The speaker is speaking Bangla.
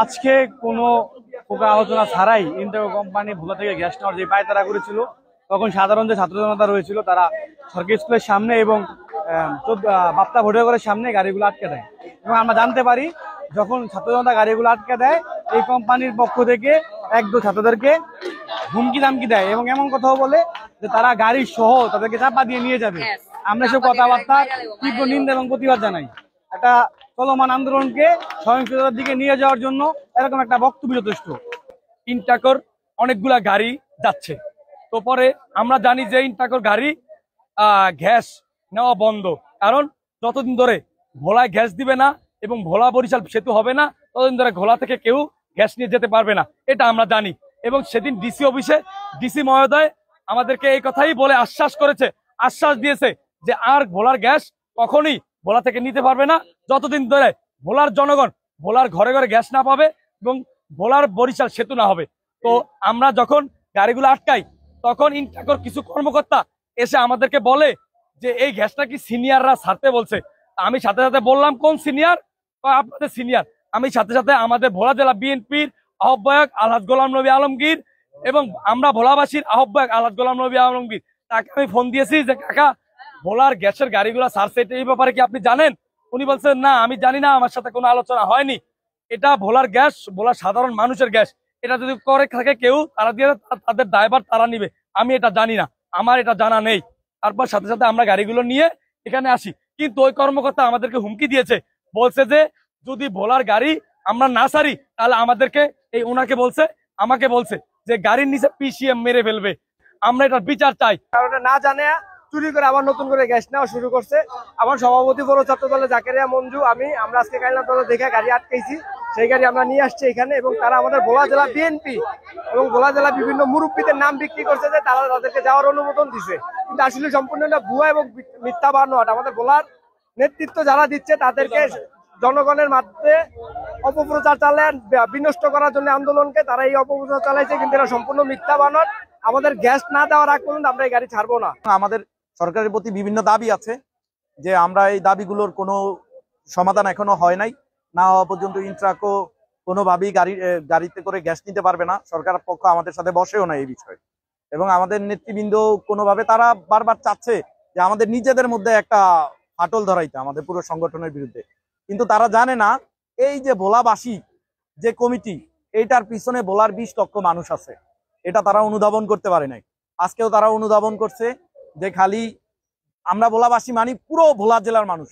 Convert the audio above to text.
আজকে কোনো প্রকার আলোচনা ছাড়াই ইন্টারকো কোম্পানি ভোলা থেকে গ্যাস নেওয়ার যে পায়তারা করেছিল, তখন সাধারণ যে ছাত্র জনতা রয়েছিল তারা সরকারি স্কুলের সামনে এবং বাপ্তা ভোটারঘরের সামনে গাড়িগুলো আটকে দেয়। এবং আমরা জানতে পারি যখন ছাত্র জনতা গাড়িগুলো আটকে দেয়, এই কোম্পানির পক্ষ থেকে এক দু ছাত্রদেরকে হুমকি দামকি দেয় এবং এমন কথাও বলে যে তারা গাড়ি সহ তাদেরকে চাপা দিয়ে নিয়ে যাবে। আমরা সব কথাবার্তা তীব্র নিন্দা এবং প্রতিবাদ জানাই। একটা চলমান আন্দোলনকে সহিংসতার দিকে নিয়ে যাওয়ার জন্য এরকম একটা বক্তব্য যথেষ্ট। ইন্টাকোর অনেকগুলা গাড়ি যাচ্ছে, তো পরে আমরা জানি যে ইন্টাকোর গাড়ি গ্যাস নেওয়া বন্ধ, কারণ যতদিন ধরে ভোলায় গ্যাস দিবে না এবং ভোলা বরিশাল সেতু হবে না, ততদিন ধরে ভোলা থেকে কেউ গ্যাস নিয়ে যেতে পারবে না, এটা আমরা জানি। এবং সেদিন ডিসি অফিসে ডিসি মহোদয় আমাদেরকে এই কথাই বলে আশ্বাস দিয়েছে যে আর ভোলার গ্যাস কখনই ভোলা থেকে নিতে পারবে না, যতদিন ধরে ভোলার জনগণ ভোলার ঘরে ঘরে গ্যাস না পাবে এবং ভোলার বরিশাল সেতু না হবে। তো আমরা যখন গাড়িগুলো আটকাই, তখন ইন্টাকোর কিছু কর্মকর্তা এসে আমাদেরকে বলে যে এই গ্যাসটা কি সিনিয়ররা ছাড়তে বলছে। আমি সাথে সাথে বললাম, কোন সিনিয়র? আপনাদের সিনিয়র। আমি সাথে সাথে আমাদের ভোলা জেলা বিএনপির আহ্বায়ক আলহাজ গোলাম নবী আলমগীর এবং আমরা ভোলাবাসীর আহ্বায়ক আলহাজ গোলাম নবী আলমগীর, তাকে আমি ফোন দিয়েছি যে কাকা, ভোলার গ্যাসের গাড়িগুলো ছাড়ছে, এই ব্যাপারে কি আপনি জানেন? উনি বলছেন না, আমি জানি না, আমার সাথে কোনো আলোচনা হয়নি। এটা ভোলার গ্যাস, ভোলার সাধারণ মানুষের গ্যাস, এটা যদি করে থাকে কেউ, তারা দিয়ে তাদের দায়ভার তারা নিবে, আমি এটা জানি না, আমার এটা জানা নেই। তারপর সাথে সাথে আমরা গাড়িগুলো নিয়ে এখানে আসি, কিন্তু ওই কর্মকর্তা আমাদেরকে হুমকি দিয়েছে, বলছে যে যদি ভোলার গাড়ি আমরা না ছাড়ি তাহলে আমাদেরকে ওনাকে বলছে, আমাকে বলছে যে গাড়ির নিচে পিসিএম মেরে ফেলবে। আমরা এটার বিচার চাই। কারণ না জানে চুরি করে আবার নতুন করে গ্যাস নেওয়া শুরু করছে। আমার সভাপতি বড় ছাত্র দলে জাকেরিয়া মঞ্জু, আমরা আজকে দেখে গাড়ি আটকেছি, সেই গাড়ি আমরা নিয়ে আসছি এখানে। এবং তারা আমাদের ভোলা জেলা বিএনপি এবং ভোলা জেলা বিভিন্ন মুরব্বীদের নাম বিক্রি করছে যে তারা তাদেরকে যাওয়ার অনুমোদন দিছে, কিন্তু আসলে সম্পূর্ণ ভুয়া এবং মিথ্যা বানোয়াট। আমাদের ভোলার নেতৃত্ব যারা দিচ্ছে তাদেরকে জনগণের মাধ্যমে অপপ্রচার চালান, বিনষ্ট করার জন্য আন্দোলনকে তারা এই অপপ্রচার চালাইছে, কিন্তু এটা সম্পূর্ণ মিথ্যা বানোয়াট। আমাদের গ্যাস না দেওয়ার আগ পর্যন্ত আমরা এই গাড়ি ছাড়বো না। আমাদের সরকারের প্রতি বিভিন্ন দাবি আছে, যে আমরা এই দাবিগুলোর কোনো সমাধান এখনো হয় নাই। না হওয়া পর্যন্ত ইন্ট্রাকো কোনোভাবেই গাড়িতে করে গ্যাস নিতে পারবে না। সরকার পক্ষ আমাদের সাথে বসেও না এই বিষয়ে, এবং আমাদের নেতৃবৃন্দ কোনোভাবে তারা বারবার চাচ্ছে যে আমাদের নিজেদের মধ্যে একটা ফাটল ধরাইতে আমাদের পুরো সংগঠনের বিরুদ্ধে। কিন্তু তারা জানে না এই যে ভোলাবাসী যে কমিটি, এইটার পিছনে ভোলার 20 লক্ষ মানুষ আছে, এটা তারা অনুধাবন করতে পারে নাই। আজকেও তারা অনুধাবন করছে যে খালি আমরা ভোলাবাসী মানি পুরো ভোলা জেলার মানুষ।